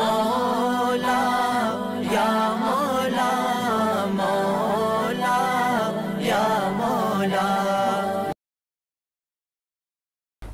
مولا یا مولا مولا یا مولا۔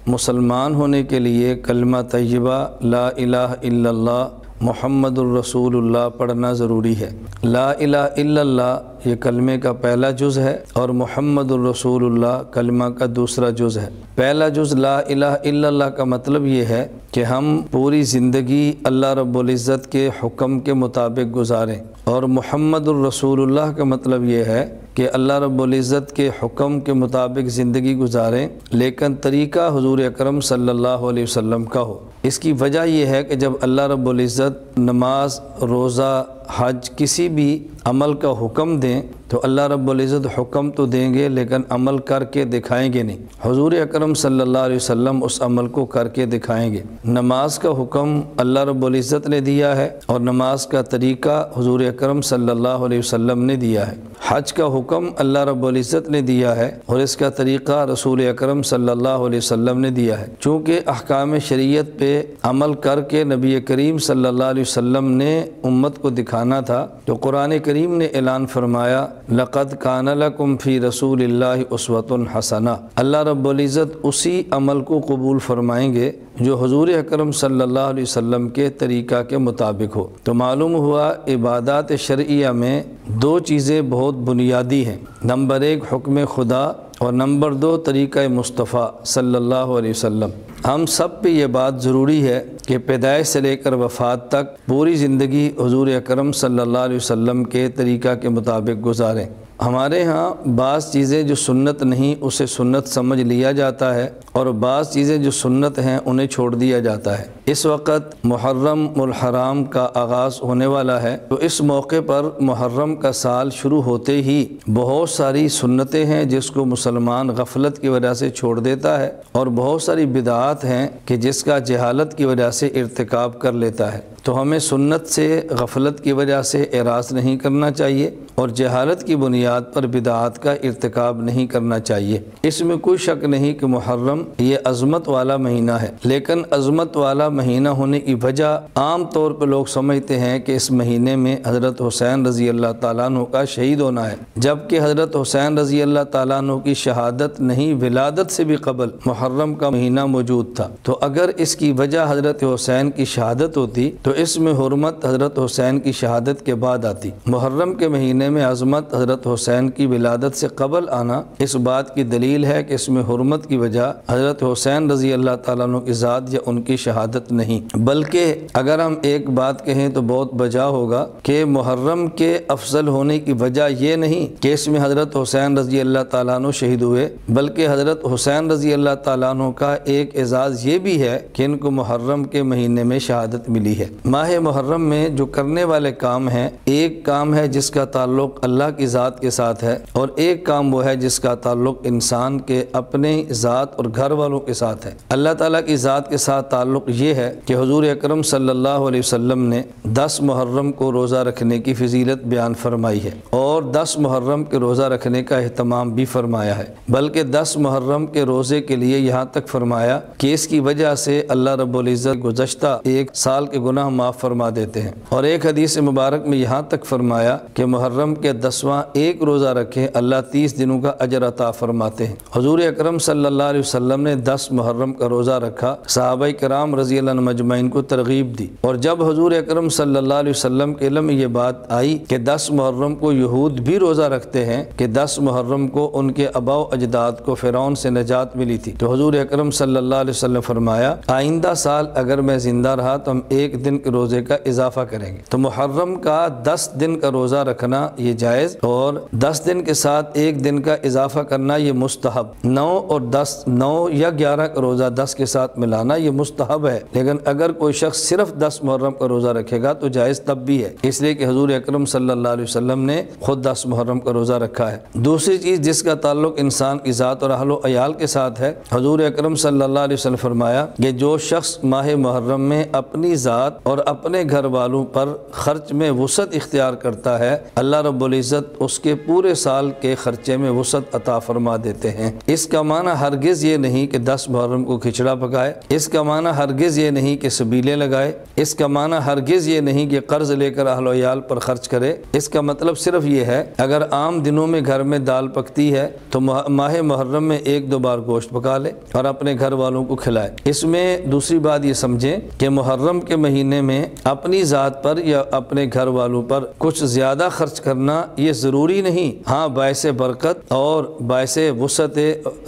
مسلمان ہونے کے لیے کلمہ طیبہ لا الہ الا اللہ محمد الرسول اللہ پڑھنا ضروری ہے۔ لا الہ الا اللہ یہ کلمے کا پہلا جز ہے اور محمد الرسول اللہ کلمہ کا دوسرا جز ہے۔ پہلا جز لا الہ الا اللہ کا مطلب یہ ہے کہ ہم پوری زندگی اللہ رب العزت کے حکم کے مطابق گزاریں، اور محمد الرسول اللہ کا مطلب یہ ہے کہ اللہ رب العزت کے حکم کے مطابق زندگی گزاریں، لیکن طریقہ حضور اکرم صلی اللہ علیہ وسلم کا ہو۔ اس کی وجہ یہ ہے کہ جب اللہ رب العزت نماز، روزہ، حج کسی بھی عمل کا حکم دیں تو اللہ رب العزت حکم تو دیں گے لیکن عمل کر کے دکھائیں گے نہیں۔ حضور اکرم صلی اللہ علیہ وسلم اس عمل کو کر کے دکھائیں گے۔ نماز کا حکم اللہ رب العزت نے دیا ہے اور نماز کا طریقہ حضور اکرم صلی اللہ علیہ وسلم نے دیا ہے۔ حج کا حکم اللہ رب العزت نے دیا ہے اور اس کا طریقہ رسول اکرم صلی اللہ علیہ وسلم نے دیا ہے۔ چونکہ احکام شریعت پہ عمل کر کے نبی کریم صلی اللہ علیہ وسلم نے امت کو دکھانا تھا، تو قرآن کریم نے اعلان فرمایا لقد کان لکم فی رسول اللہ اسوۃ حسنہ۔ اللہ رب العزت اسی عمل کو قبول فرمائیں گے جو حضور اکرم صلی اللہ علیہ وسلم کے طریقہ کے مطابق ہو۔ تو معلوم ہوا عبادات شرعیہ میں دو چیزیں بہت بنیادی ہیں، نمبر 1 حکم خدا اور نمبر 2 طریقہ مصطفیٰ صلی اللہ علیہ وسلم۔ ہم سب پہ یہ بات ضروری ہے کہ پیدائش سے لے کر وفات تک پوری زندگی حضور اکرم صلی اللہ علیہ وسلم کے طریقہ کے مطابق گزاریں۔ ہمارے ہاں بعض چیزیں جو سنت نہیں اسے سنت سمجھ لیا جاتا ہے، اور بعض چیزیں جو سنت ہیں انہیں چھوڑ دیا جاتا ہے۔ اس وقت محرم الحرام کا آغاز ہونے والا ہے، تو اس موقع پر محرم کا سال شروع ہوتے ہی بہت ساری سنتیں ہیں جس کو مسلمان غفلت کی وجہ سے چھوڑ دیتا ہے، اور بہت ساری بدعات ہیں کہ جس کا جہالت کی وجہ سے ارتکاب کر لیتا ہے۔ تو ہمیں سنت سے غفلت کی وجہ سے اعراض نہیں کرنا چاہیے اور جہالت کی بنیاد پر بدعات کا ارتکاب نہیں کرنا چاہیے۔ اس میں کوئی شک نہیں کہ محرم یہ عظمت والا مہینہ ہے، لیکن عظمت والا مہینہ ہونے کی وجہ عام طور پہ لوگ سمجھتے ہیں کہ اس مہینے میں حضرت حسین رضی اللہ تعالیٰ عنہ کا شہید ہونا ہے، جبکہ حضرت حسین رضی اللہ تعالیٰ عنہ کی شہادت نہیں، ولادت سے بھی قبل محرم کا مہینہ موجود تھا۔ تو اگر اس کی وجہ حضرت حسین کی شہادت ہوتی تو اس میں حرمت حضرت حسین کی شہادت کے بعد آتی۔ محرم کے مہینے میں عظمت حضرت حسین کی ولادت سے قبل آنا اس بات کی دلیل ہے کہ اس میں حرمت کی وجہ حضرت حسین رضی اللہ تعالیٰ عنہ کی ذات یا ان کی شہادت نہیں، بلکہ اگر ہم ایک بات کہیں تو بہت بجا ہوگا کہ محرم کے افضل ہونے کی وجہ یہ نہیں کہ اس میں حضرت حسین رضی اللہ تعالیٰ عنہ شہید ہوئے، بلکہ حضرت حسین رضی اللہ تعالیٰ عنہ کا ایک اعزاز یہ بھی ہے کہ ان کو محرم کے مہینے میں شہادت ملی ہے۔ ماہ محرم میں جو کرنے والے کام ہیں، ایک کام ہے جس کا تعلق اللہ کی ذات کے ساتھ ہے، اور ایک کام وہ ہے جس کا تعلق انسان کے اپنے ذات اور گھر والوں کے ساتھ ہے۔ اللہ تعالیٰ کی ذات کے ساتھ تعلق یہ ہے کہ حضور اکرم صلی اللہ علیہ وسلم نے 10 محرم کو روزہ رکھنے کی فضیلت بیان فرمائی ہے، اور 10 محرم کے روزہ رکھنے کا اہتمام بھی فرمایا ہے، بلکہ 10 محرم کے روزے کے لیے یہاں تک فرمایا کہ اس کی وجہ سے اللہ رب العزت گزشتہ ایک سال کے گناہ معاف فرما دیتے ہیں، اور ایک حدیث مبارک میں یہاں تک فرمایا کہ محرم کے 10واں ایک روزہ رکھے اللہ 30 دنوں کا اجر عطا فرماتے ہیں۔ حضور اکرم صلی اللہ علیہ وسلم نے 10 محرم کا روزہ رکھا، صحابہ کرام رضی اللہ عنہ مجمعین کو ترغیب دی، اور جب حضور اکرم صلی اللہ علیہ وسلم کے علم میں یہ بات آئی کہ 10 محرم کو یہود بھی روزہ رکھتے ہیں، کہ 10 محرم کو ان کے آباء و اجداد کو فرعون سے نجات ملی تھی، تو حضور اکرم صلی اللہ علیہ وسلم فرمایا آئندہ سال اگر میں زندہ رہا تو ہم ایک دن کے روزے کا اضافہ کریں گے۔ تو محرم کا 10 دن کا روزہ رکھنا یہ جائز، اور 10 دن کے ساتھ ایک دن کا اضافہ کرنا یہ مستحب۔ 9 اور 10، 9 یا 11 کا روزہ 10 کے ساتھ ملانا یہ مستحب ہے، لیکن اگر کوئی شخص صرف 10 محرم کا روزہ رکھے گا تو جائز تب بھی ہے، اس لیے کہ حضور اکرم صلی اللہ علیہ وسلم نے خود 10 محرم کا روزہ رکھا ہے۔ دوسری چیز جس کا تعلق انسان کی ذات اور اہل و عیال کے ساتھ ہے، حضور اکرم صلی اللہ علیہ وسلم فرمایا کہ جو شخص ماہ محرم میں اپنی ذات اور اپنے گھر والوں پر خرچ میں وسعت اختیار کرتا ہے، اللہ رب العزت اس کے پورے سال کے خرچے میں وسعت عطا فرما دیتے ہیں۔ اس کا معنی ہرگز یہ نہیں کہ 10 محرم کو کھچڑا پکائے، اس کا معنی ہرگز یہ نہیں کہ سبیلے لگائے، اس کا معنی ہرگز یہ نہیں کہ قرض لے کر اہل و عیال پر خرچ کرے۔ اس کا مطلب صرف یہ ہے اگر عام دنوں میں گھر میں دال پکتی ہے تو ماہ محرم میں 1-2 بار گوشت پکا لے اور اپنے گھر والوں کو کھلائے۔ اس میں دوسری بات یہ سمجھیں کہ محرم کے مہینے میں اپنی ذات پر یا اپنے گھر والوں پر کچھ زیادہ خرچ کرنا یہ ضروری نہیں، ہاں باعث برکت اور باعث وسعت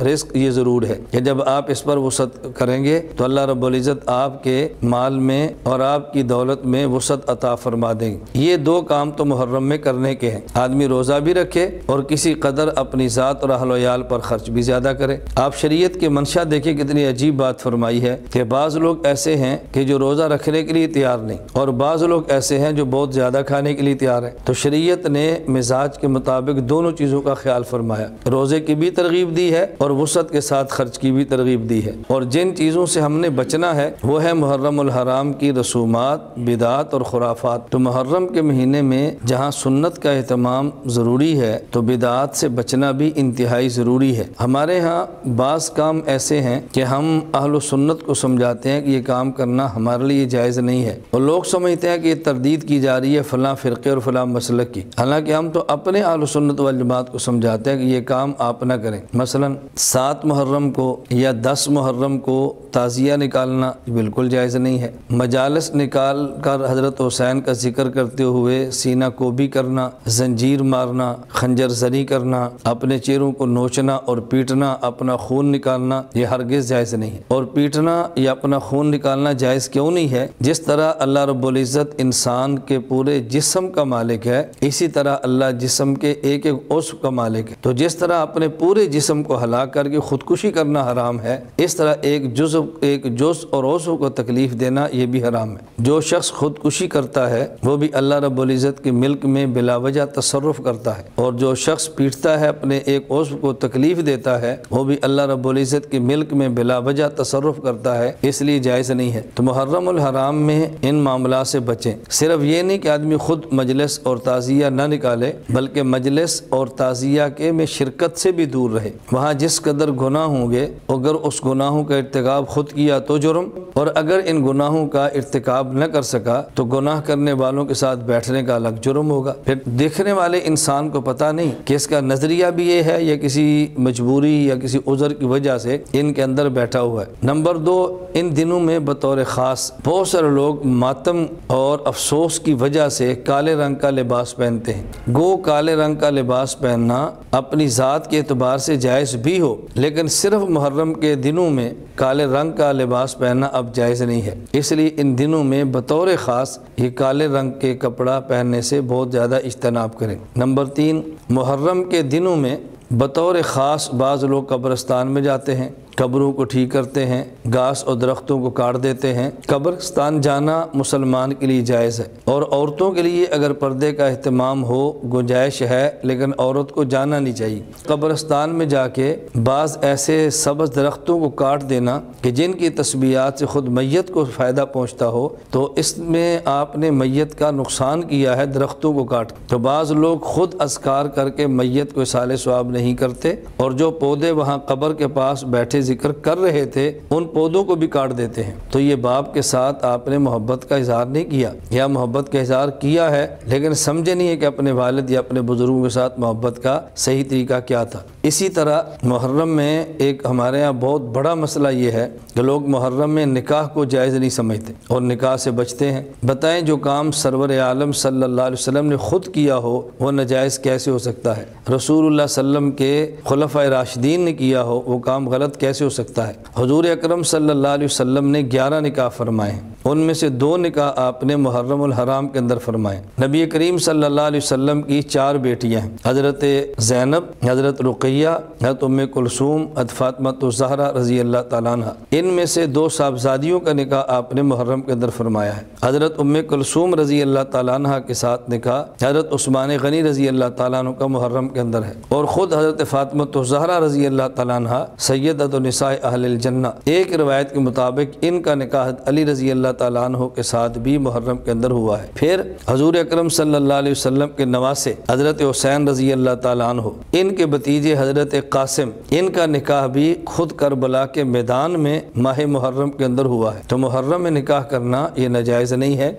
رزق یہ ضرور ہے کہ جب آپ اس پر وسعت کریں گے تو اللہ رب العزت آپ کے مال میں اور آپ کی دولت میں وسعت عطا فرما دیں گے۔ یہ 2 کام تو محرم میں کرنے کے ہیں، آدمی روزہ بھی رکھے اور کسی قدر اپنی ذات اور اہل و عیال پر خرچ بھی زیادہ کرے۔ آپ شریعت کے منشا دیکھیں کتنی عجیب بات فرمائی ہے کہ بعض لوگ ایسے ہیں کہ جو روزہ رکھنے کے لیے تیار نہیں اور بعض لوگ ایسے ہیں جو بہت زیادہ کھانے کے لیے تیار ہیں، تو شریعت نے مزاج کے مطابق دونوں چیزوں کا خیال فرمایا، روزے کی بھی ترغیب دی ہے اور وسعت کے ساتھ خرچ کی بھی ترغیب دی ہے۔ اور جن چیزوں سے ہم نے بچنا ہے وہ ہے محرم الحرام کی رسومات، بدعات اور خرافات۔ تو محرم کے مہینے میں جہاں سنت کا اہتمام ضروری ہے تو بدعات سے بچنا بھی انتہائی ضروری ہے۔ ہمارے ہاں بعض کام ایسے ہیں کہ ہم اہل و سنت کو سمجھاتے ہیں کہ یہ کام کرنا ہمارے لیے جائز نہیں ہے اور لوگ سمجھتے ہیں کہ یہ تردید کی جا رہی ہے فلاں فرقے اور فلاں مسلک کی، حالانکہ ہم تو اپنے اہل و سنت والجماعت کو سمجھاتے ہیں کہ یہ کام آپ نہ کریں۔ مثلا 7 محرم کو یا 10 محرم کو تعزیہ نکالنا بالکل جائز نہیں ہے، مجالس نکال کر حضرت حسین کا ذکر کرتے ہوئے سینہ کوبی کرنا، زنجیر مارنا، خنجر زنی کرنا، اپنے چہروں کو نوچنا اور پیٹنا، اپنا خون نکالنا، یہ ہرگز جائز نہیں ہے۔ اور پیٹنا یا اپنا خون نکالنا جائز کیوں نہیں ہے؟ جس طرح اللہ رب العزت انسان کے پورے جسم کا مالک ہے، اسی طرح اللہ جسم کے ایک ایک عضو کا مالک ہے۔ تو جس طرح اپنے پورے جسم کو ہلاک کر کے خودکشی کرنا حرام ہے، اس طرح ایک جز اور عضو کو تکلیف دینا یہ بھی حرام ہے۔ جو شخص خودکشی کرتا ہے وہ بھی اللہ رب العزت کے ملک میں بلا وجہ تصرف کرتا ہے، اور جو شخص پیٹتا ہے اپنے ایک عضو کو تکلیف دیتا ہے وہ بھی اللہ رب العزت کے ملک میں بلا وجہ تصرف کرتا ہے، اس لیے جائز نہیں ہے۔ تو محرم الحرام میں ان معاملات سے بچیں۔ صرف یہ نہیں کہ آدمی خود مجلس اور تعزیہ نہ نکالے، بلکہ مجلس اور تعزیہ کے میں شرکت سے بھی دور رہے۔ وہاں جس قدر گناہ ہوں گے، اگر اس گناہوں کا ارتکاب خود کیا تو جرم، اور اگر ان گناہوں کا ارتکاب نہ کر سکا تو گناہ کرنے والوں کے ساتھ بیٹھنے کا الگ جرم ہوگا۔ پھر دیکھنے والے انسان کو پتہ نہیں کہ اس کا نظریہ بھی یہ ہے یا کسی مجبوری یا کسی عذر کی وجہ سے ان کے اندر بیٹھا ہوا ہے۔ نمبر 2، ان دنوں میں بطور خاص بہت سارے لوگ ماتم اور افسوس کی وجہ سے کالے رنگ کا لباس پہنتے ہیں۔ گو کالے رنگ کا لباس پہننا اپنی ذات کے اعتبار سے جائز بھی ہو، لیکن صرف محرم کے دنوں میں کالے رنگ کا لباس پہننا اب جائز نہیں ہے، اس لیے ان دنوں میں بطور خاص یہ کالے رنگ کے کپڑا پہننے سے بہت زیادہ اجتناب کریں۔ نمبر 3، محرم کے دنوں میں بطور خاص بعض لوگ قبرستان میں جاتے ہیں، قبروں کو ٹھیک کرتے ہیں، گھاس اور درختوں کو کاٹ دیتے ہیں۔ قبرستان جانا مسلمان کے لیے جائز ہے، اور عورتوں کے لیے اگر پردے کا اہتمام ہو گنجائش ہے، لیکن عورت کو جانا نہیں چاہیے۔ قبرستان میں جا کے بعض ایسے سبز درختوں کو کاٹ دینا کہ جن کی تسبیحات سے خود میت کو فائدہ پہنچتا ہو، تو اس میں آپ نے میت کا نقصان کیا ہے درختوں کو کاٹ۔ تو بعض لوگ خود اذکار کر کے میت کو اصالہ ثواب نہیں کرتے، اور جو پودے وہاں قبر کے پاس بیٹھے ذکر کر رہے تھے ان پودوں کو بھی کاٹ دیتے ہیں۔ تو یہ باپ کے ساتھ آپ نے محبت کا اظہار نہیں کیا، یا محبت کا اظہار کیا ہے لیکن سمجھے نہیں ہے کہ اپنے والد یا اپنے بزرگوں کے ساتھ محبت کا صحیح طریقہ کیا تھا۔ اسی طرح محرم میں ایک ہمارے ہاں بہت بڑا مسئلہ یہ ہے کہ لوگ محرم میں نکاح کو جائز نہیں سمجھتے اور نکاح سے بچتے ہیں۔ بتائیں جو کام سرور عالم صلی اللہ علیہ وسلم نے خود کیا ہو وہ ناجائز کیسے ہو سکتا ہے؟ رسول اللہ صلی اللہ علیہ وسلم کے خلفائے راشدین نے کیا ہو وہ کام غلط کیسے ہو سکتا ہے؟ حضور اکرم صلی اللہ علیہ وسلم نے 11 نکاح فرمائے ہیں، ان میں سے 2 نکاح آپ نے محرم الحرام کے اندر فرمائے۔ نبی کریم صلی اللہ علیہ وسلم کی 4 بیٹیاں ہیں، حضرت زینب، حضرت رقیہ، حضرت ام کلثوم، حضرت فاطمہ الزہرا رضی اللہ تعالیٰ عنہ۔ ان میں سے 2 صاحبزادیوں کا نکاح آپ نے محرم کے اندر فرمایا ہے۔ حضرت ام کلثوم رضی اللہ تعالیٰ عنہ کے ساتھ نکاح حضرت عثمان غنی رضی اللہ تعالیٰ عنہ کا محرم کے اندر ہے، اور خود حضرت فاطمہ الزہرا رضی اللہ تعالیٰ عنہ سیدۃ نساء اہل الجنہ۔ ایک روایت کے مطابق ان کا نکاح علی رضی اللہ تعالیٰ عنہ کے ساتھ بھی محرم کے اندر ہوا ہے۔ پھر حضور اکرم صلی اللہ علیہ وسلم کے نواسے حضرت حسین رضی اللہ تعالیٰ عنہ، ان کے بھتیجے حضرت قاسم، ان کا نکاح بھی خود کربلا کے میدان میں ماہ محرم کے اندر ہوا ہے۔ تو محرم میں نکاح کرنا یہ ناجائز نہیں ہے۔